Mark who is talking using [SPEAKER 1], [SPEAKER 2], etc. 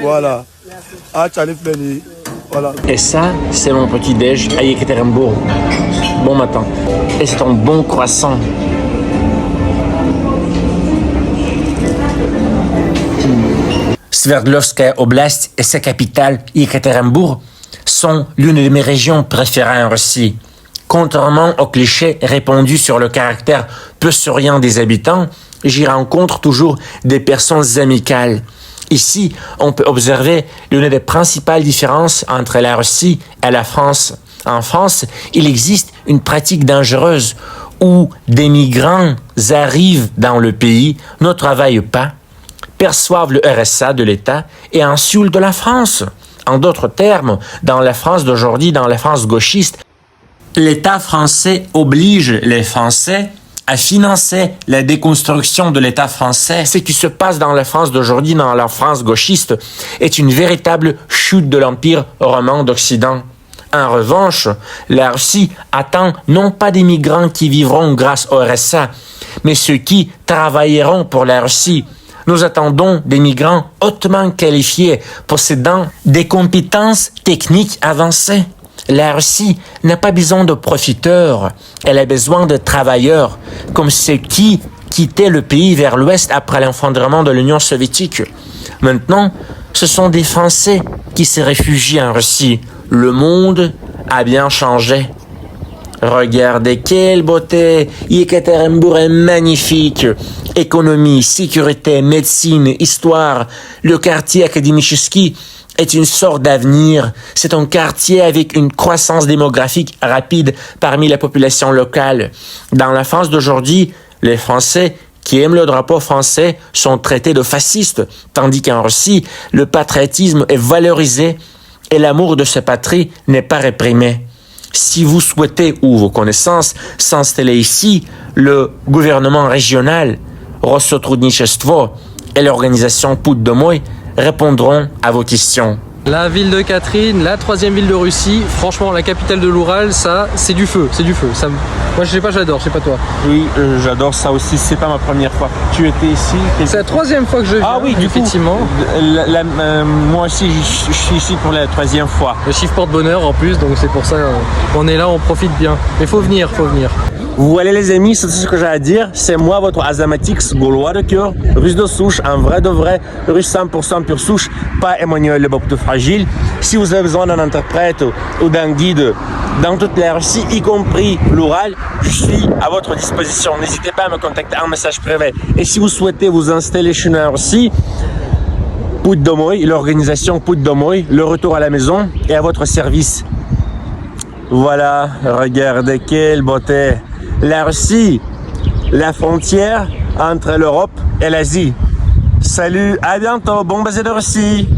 [SPEAKER 1] Voilà.
[SPEAKER 2] Et ça, c'est mon petit-déj à Yekaterinbourg. Bon matin. Et c'est un bon croissant. Sverdlovskaya Oblast et sa capitale, Yekaterinbourg, sont l'une de mes régions préférées en Russie. Contrairement aux clichés répandus sur le caractère peu souriant des habitants, j'y rencontre toujours des personnes amicales. Ici, on peut observer l'une des principales différences entre la Russie et la France. En France, il existe une pratique dangereuse où des migrants arrivent dans le pays, ne travaillent pas, perçoivent le RSA de l'État et insultent la France. En d'autres termes, dans la France d'aujourd'hui, dans la France gauchiste, l'État français oblige les Français à financer la déconstruction de l'État français. Ce qui se passe dans la France d'aujourd'hui, dans la France gauchiste, est une véritable chute de l'Empire romain d'Occident. En revanche, la Russie attend non pas des migrants qui vivront grâce au RSA, mais ceux qui travailleront pour la Russie. Nous attendons des migrants hautement qualifiés, possédant des compétences techniques avancées. La Russie n'a pas besoin de profiteurs, elle a besoin de travailleurs, comme ceux qui quittaient le pays vers l'ouest après l'effondrement de l'Union soviétique. Maintenant, ce sont des Français qui se réfugient en Russie. Le monde a bien changé. Regardez quelle beauté! Yekaterinbourg est magnifique. Économie, sécurité, médecine, histoire. Le quartier Akademический est une sorte d'avenir. C'est un quartier avec une croissance démographique rapide parmi la population locale. Dans la France d'aujourd'hui, les Français qui aiment le drapeau français sont traités de fascistes, tandis qu'en Russie, le patriotisme est valorisé et l'amour de sa patrie n'est pas réprimé. Si vous souhaitez ou vos connaissances s'installer ici, le gouvernement régional, Rossotrudnichestvo et l'organisation Put Domoy répondront à vos questions.
[SPEAKER 3] La ville de Catherine, la troisième ville de Russie, franchement la capitale de l'Oural, ça c'est du feu, c'est du feu. Ça, moi je sais pas, j'adore, je sais pas toi.
[SPEAKER 2] Oui, j'adore ça aussi, c'est pas ma première fois. Tu étais ici?
[SPEAKER 3] C'est la troisième fois que je viens,
[SPEAKER 2] ah oui,
[SPEAKER 3] effectivement.
[SPEAKER 2] Moi aussi je suis ici pour la troisième fois.
[SPEAKER 3] Le chiffre porte bonheur en plus, donc c'est pour ça qu'on est là, on profite bien. Mais faut venir, faut venir.
[SPEAKER 2] Voilà les amis, c'est tout ce que j'ai à dire. C'est moi, votre Azamatix, gaulois de cœur, russe de souche, un vrai de vrai, russe 100% pure souche, pas Emmanuel Le Baptou fragile. Si vous avez besoin d'un interprète ou d'un guide dans toute la Russie, y compris l'Oural, je suis à votre disposition. N'hésitez pas à me contacter en message privé. Et si vous souhaitez vous installer chez nous en Russie, Put Domoy, l'organisation Put Domoy, le retour à la maison est à votre service. Voilà, regardez quelle beauté. La Russie, la frontière entre l'Europe et l'Asie. Salut, à bientôt, bon baiser de Russie.